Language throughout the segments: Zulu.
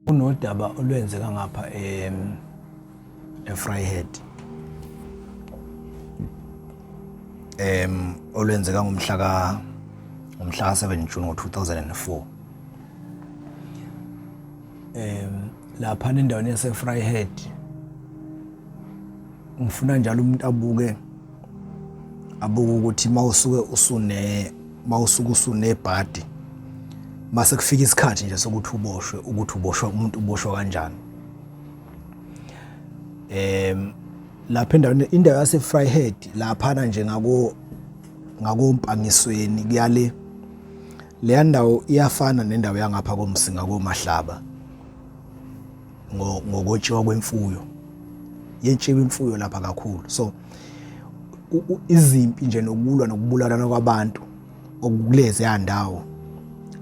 Unodaba olwenzeka ngapha eVryheid olwenzeka ngomhla ka 7 June ngo-2004 lapha endaweni yaseVryheid. Ngifuna njalo umuntu abuke ukuthi mawusuke usunebhadi mase kufika isikhathi nje sokuthi uboshwe umuntu uboshwa kanjani. Lapha indawo yaseVryheid laphana nje ngakompangisweni kuyale leya ndawo iyafana nendawo yangapha koMsinga koMahlaba ngokotshiwa kwemfuyo yentshiwa imfuyo lapha kakhulu. So izimpi nje nokulwa nokubulalana kwabantu okukulezi yandawo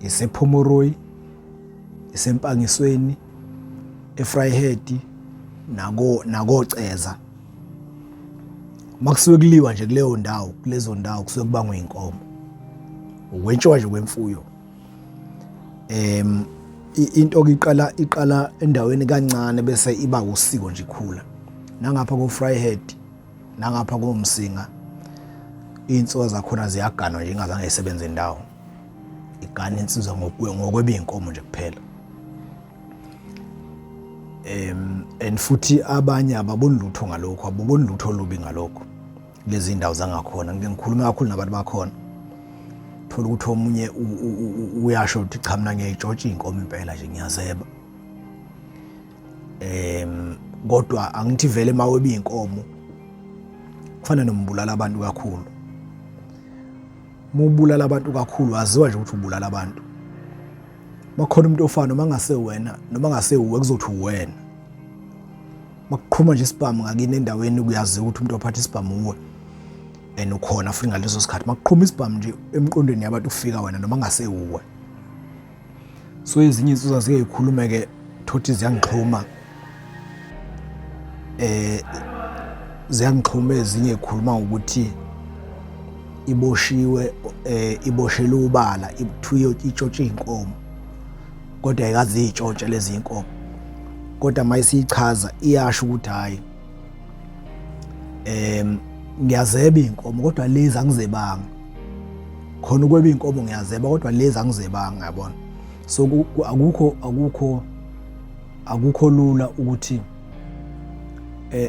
isePhomoroyi, isempangisweni, eVryheid nakoCeza. Makusuke kuliwa nje kulezo ndawo kusuke kubangwa inkomo ukwentshiwa nje kwemfuyo. Into iqala endaweni kancane bese iba usiko nje ikhula. Nangapha koVryheid nangapha koMsinga insizwa zakhona ziyaganwa nje ingazange isebenze indawo. Igana insizwa ngokwebinkomo nje kuphela. And futhi abanye ababoni lutho ngalokho, ababoni lutho olubi ngalokho. Lezi indawo zangakhona ngikhuluma kakhulu nabantu bakhona. Thola ukuthi omunye uyasho ukuthi cha mina ngiyayitshontsha inkomo impela nje ngiyazeba. Kodwa angithi vele mawebe inkomo kufana nombulala abantu kakhulu. Mubulala abantu kakhulu aziwa nje ukuthi ubulala abantu. Makhona umuntu ofana noma ngase wena noma ngase uwe kuzothi uwena. Makuqhuma nje isibhamu ngakini endaweni kuyazi ukuthi umuntu ophatha isibhamu uwe and ukhona futhi ngaleso sikhathi makuqhuma isibhamu nje emqondweni yabantu ufika wena noma ngase uwe. So ezinye insizwa zike zikhulume ke thothi ziyangixhuma ezinye ikhuluma ukuthi iboshiwe iboshela ubala ithuye itshontshe inkomo kodwa ayikazi izitshontshe lezi inkomo. Kodwa mayisichaza iyasho ukuthi hayi ngiyazeba inkomo kodwa lezi angizebanga. Khona ukweba inkomo ngiyazeba kodwa lezi angizebanga yabona. So akukho lula ukuthi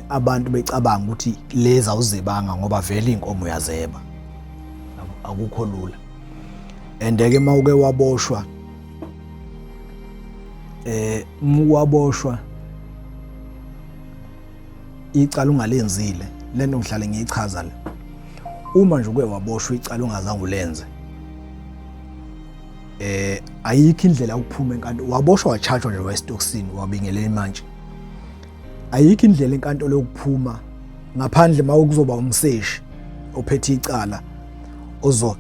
abantu becabanga ukuthi lezi awuzebanga ngoba vele inkomo uyazeba. Akukho lula. And ke mawuke waboshwa waboshwa icala ungalenzile lento ngihlale ngiyichaza le. Uma nje uke waboshwa icala ungazange ulenze ayikho indlela ukuphuma enkantolo. Waboshwa wachargewa nje wesitokisini wabingelela manje. Ayikho indlela enkantolo yokuphuma ngaphandle mawukuzoba umseshi ophethe icala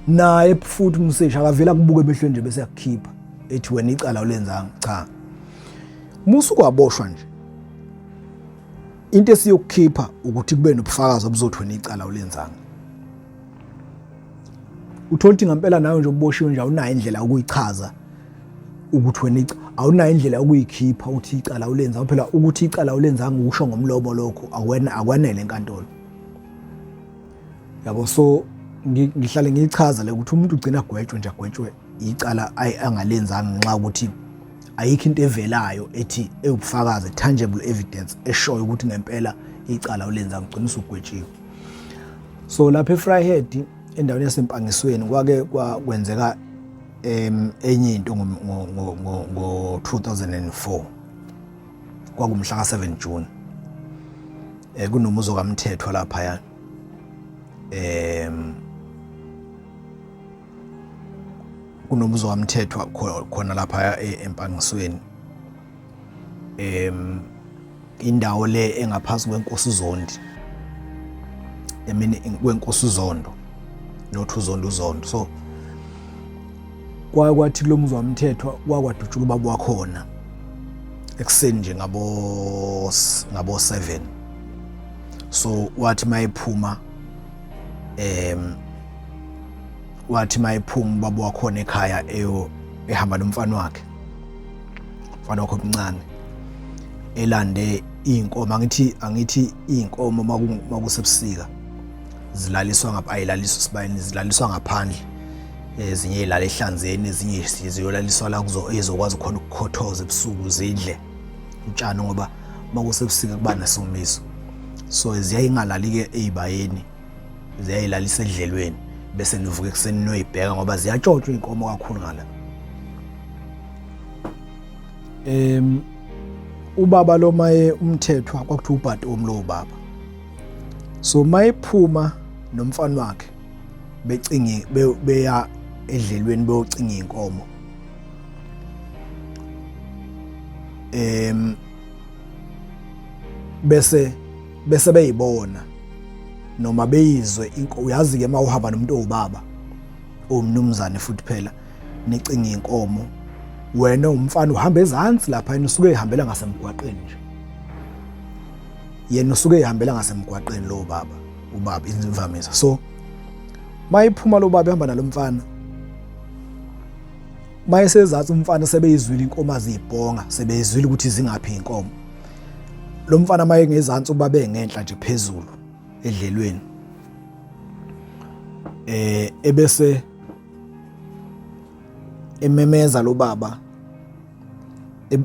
naye futhi umseshi akavela kubuke emehlweni nje bese yakukhipha ethi wena icala ulenzanga. Cha, musuku waboshwa nje into esiyokukhipha ukuthi kube nobufakazi obuzothi wena icala ulenzanga. Uthola ukuthi ngempela nayo nje uboshiwe nje awunayo indlela ukuyichaza ukuthi wena awunayo indlela ukuyikhipha uthi icala ulenza phela ukuthi icala ulenzanga ukusho ngomlomo lokho akwanele enkantolo yabo. So ngihlale ngiyichaza le ukuthi umuntu ugcina agwetshwe icala angalenzanga nxa ukuthi ayikho into evelayo ethi ubufakazi tangible evidence eshoyo ukuthi ngempela icala ulenza ugcina usugwetshiwe. So lapha eVryheid endaweni yasempangisweni kwake kwenzeka enye into ngo-2004 kwakumhla ka7 June kunomuzo kaMthethwa lapha yana kunomuzo kaMthethwa khona lapha empangisweni indawo le engaphansi kweNkosi uZondi kweNkosi uZondo nothi uZondo. So kwathi kulomuzo kaMthethwa kwakwadutshula ubaba wakhona ekseni nje ngabo 7. So wathi mayiphuma ubaba wakhona ekhaya ehamba nomfana wakhe. mfana wakho omncane elande inkomo angithi inkomo makusebusika zilaliswa ngapha ayilaliswa sibayini zilaliswa ngaphandle ezinye izilala ehlanzeni ezinye ziyolaliswa la ezokwazi khona ukukhothoza ebusuku zidle utshani ngoba makusebusika kuba nesomiso so ziyayingalali ke ezibayeni ziyayilalisa edlelweni bese nivuka ekseni noyibheka ngoba ziyatshotshwa inkomo kakhulu ngala. Ubaba lo maye umthethwa kwakuthiwa ubhati omlo baba, so mayephuma nomfana wakhe becingi beya edlelweni beyocinga inkomo bese beyibona noma beyizwe inkomo. Uyazi ke mawuhamba nomuntu owubaba omnumzane futhi phela necinga inkomo wena umfana uhamba ezantsi lapha yena usuke ehambela ngasemgwaqeni nje, yena usuke ehambela ngasemgwaqeni lo ubaba imvamisa. So mayiphuma lo baba ehamba nalomfana mayesezatsi umfana sebeyizwile inkomo azibhonga sebeyizwile ukuthi zingaphi inkomo. Lo mfana maye ngezantsi ubaba engenhla nje phezulu edlelweni ebese ememeza lo baba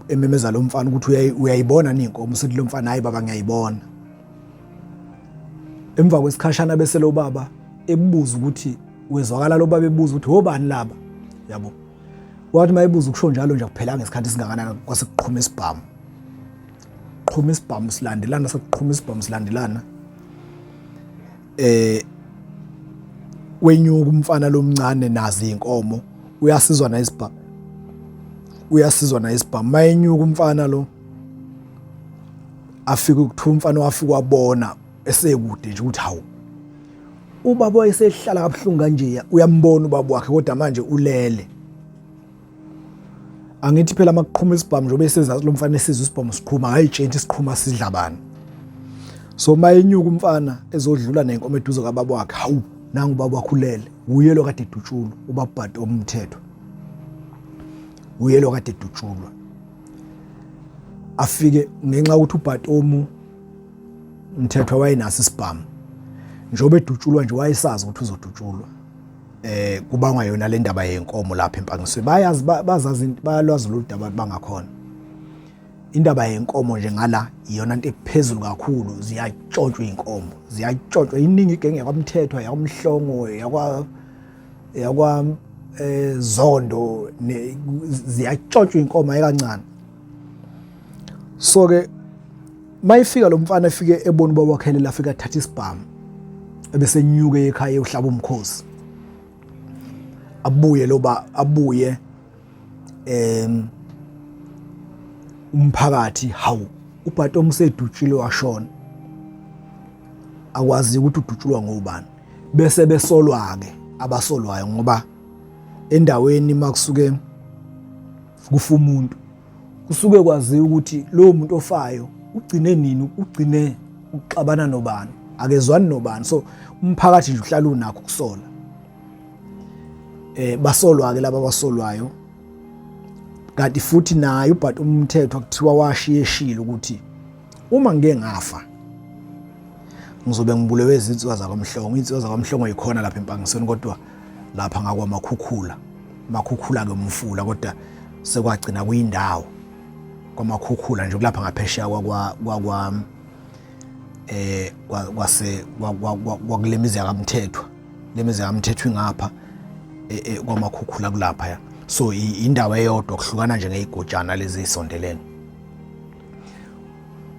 ememeza lo mfana ukuthi uyayibona ninkomo. Usethi lo mfana hayi baba ngiyayibona. Emva kwesikhashana bese lo baba ebuza ukuthi wezwakala lo baba ebuza ukuthi obani laba yabo. Wathi mayebuza ukusho njalo nje kuphela ngesikhathi singakanani kwase kuqhuma isibhamu. Qhuma isibhamu silandelana sekuqhuma isibhamu silandelana wenyuka umfana lomncane nazi inkomo uyasizwa na isibhamu. Uyasizwa na isibhamu mayenyuka umfana lo afika ukuthiwa umfana wafika wabona esekude nje ukuthi hawu ubaba wayesehlala kabuhlungu kanje uyambona ubaba wakhe kodwa manje ulele. Angithi phela makuqhuma isibhamu njobe sezazi lo mfana esizwe isibhamu siqhuma hayi tshenti siqhuma sidla bani. So mayenyuka umfana ezodlula nenkomo eduze kababa wakhe hawu nangu ubaba wakhe ulele uye lo kade edutshulwa ubaba bhati omthetho uye lo kade edutshulwa afike ngenxa ukuthi ubhati omthetho wayenaso isibhamu njobe edutshulwa nje wayesazi ukuthi uzodutshulwa kubangwa yona le ndaba yenkomo lapha empangisweni bazazi bayalwazi lo daba bangakhona. Indaba yenkomo nje ngala iyona into ephezulu kakhulu. Ziyatshotshwa inkomo ziyatshotshwa iningi igenge yakwamthethwa yakwamhlongo yakwa zondo ziyatshotshwa inkomo ayikancane. So ke mayifika lo mfana efike ebona ubaba wakhe la afika thatha isibhamu ebese nyuke ekhaya uhlaba umkhosi abuye umphakathi hawu ubhati omsedutshile washona akwazi ukuthi udutshulwa ngobani bese besolwa ke abasolwayo ngoba endaweni makusuke kufa umuntu kusuke kwaziwa ukuthi lo muntu ofayo ugcine nini ugcine uxabana nobani akezwani nobani. So umphakathi nje uhlala unakho ukusola basolwa ke laba basolwayo kanti futhi naye ubhati umthetho kuthiwa washiyeshile ukuthi uma ngeke ngafa ngizobe ngibulewe izinsizwa zakwamhlongo. Izinsizwa zakwamhlongo yikhona lapha empangisweni kodwa lapha ngakwamakhukhula ke umfula kodwa sekwagcina kuyindawo kwamakhukhula nje kulapha ngaphesheya kwakulemizi yakamthethwa lemizi yakamthethwa ingapha kwamakhukhula kulapha ya. So indawo eyodwa kuhlukana nje ngeyigojana lezi ezisondelene.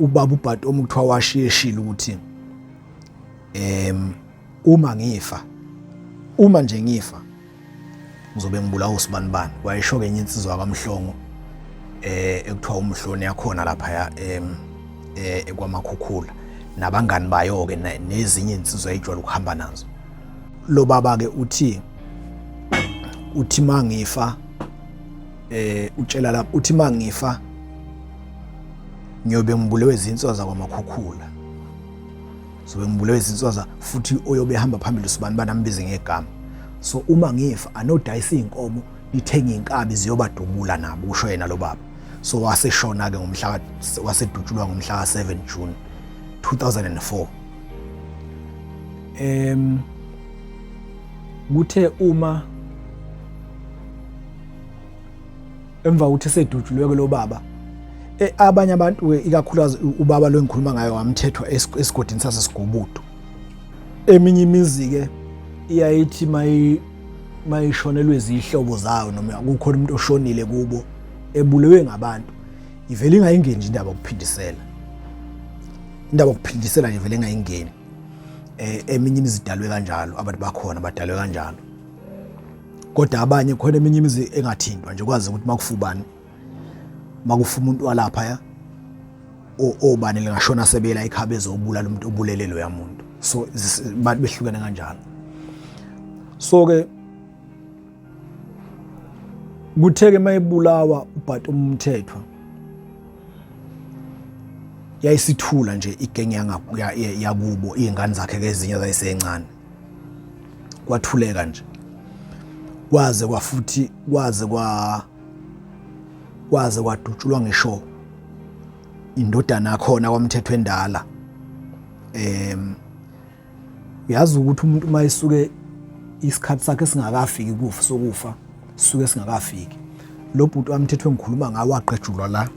Ubaba ubhati omkuthiwa washiyeshile ukuthi uma nje ngifa ngizobe ngibulawa usibani bani. Wayesho ke enye insizwa kaMhlongo ekuthiwa umhloni yakhona lapha kwamakhukhula nabangani bayo ke nezinye insizwa ejwayele ukuhamba nazo. Lo baba ke uthi mangifa utshela lapha uthi mangifa ngiyobe ngibulewe izinsizwa zakwamakhukhula. Sobe ngibulewe izinsizwa futhi oyobe ehamba phambili usibani banambize ngegama. So uma ngifa anodayisa inkomo lithenga inkabi ziyobadubula nabo kusho yena lo baba. so waseshona ke ngomhla wasedutshulwa ngomhla ka7 June 2004. Kuthe uma emva ukuthi sedutshulwe ke lo baba abanye abantu ke ikakhulukazi ubaba lo engikhuluma ngayo wamthethwa esigodini saseSigubudu. Eminye imizi ke iyayithi mayishonelwe izihlobo zayo noma kukhona umuntu oshonile kubo ebulewe ngabantu ivele ingayingeni nje indaba yokuphindisela. Indaba yokuphindisela nje vele engayingeni. Eminye imizi idalwe kanjalo, abantu bakhona badalwe kanjalo. Kodwa abanye khona eminye imizi engathintwa nje kwazi ukuthi makufubani makufa umuntu walapha ya obani lengashona sebela ekhaba ezobulala umuntu obulelelo yamuntu. So abantu behlukene kanjalo. So ke kutheke mayebulawa uBhati uMthethwa yayisithula nje igenge yakubo izingane zakhe kezinye zayisencane kwathuleka nje kwaze kwafuthi kwaze kwadutshulwa ngisho indodana yakhona kwaMthethwa endala. Uyazi ukuthi umuntu mayisuke isikhathi sakhe singakafiki kufa sokufa suke singakafiki. Lo bhuti waMthethwa engikhuluma ngawo waqejulwa la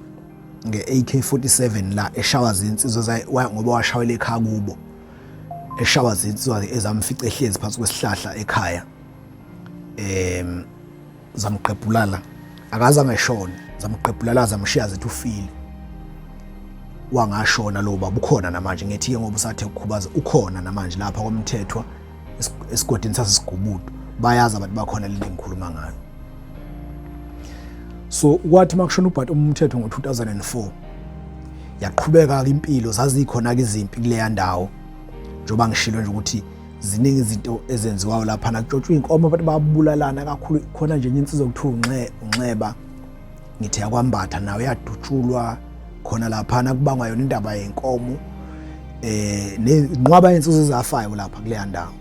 nge-AK47 la eshawa zinsizwa ngoba washawela ekhaya kubo eshawa zinsizwa ezamfica ehlezi phansi kwesihlahla ekhaya. Zamqebhulala akaze angeshona zamqebhulala zamshiya zithi ufile wangashona lo baba ukhona namanje ngithi ke ngoba usathe ukukhubaza ukhona namanje lapha kwaMthethwa esigodini saseSigubudu bayazi abantu bakhona lento engikhuluma ngayo. So kwathi makushona uBhati uMthethwa ngo2004 yaqhubeka ke impilo zazikhona ke izimpi kuleya ndawo njoba ngishilo nje ukuthi ziningi izinto ezenziwayo lapha nakutshotshwa inkomo abantu babulalana kakhulu khona nje insizwa okuthiwa uNxeba ngithi yakwambatha nawe yadutshulwa khona lapha nakubangwa yona indaba yenkomo nenqwaba insizwa ezafayo lapha kuleya ndawo.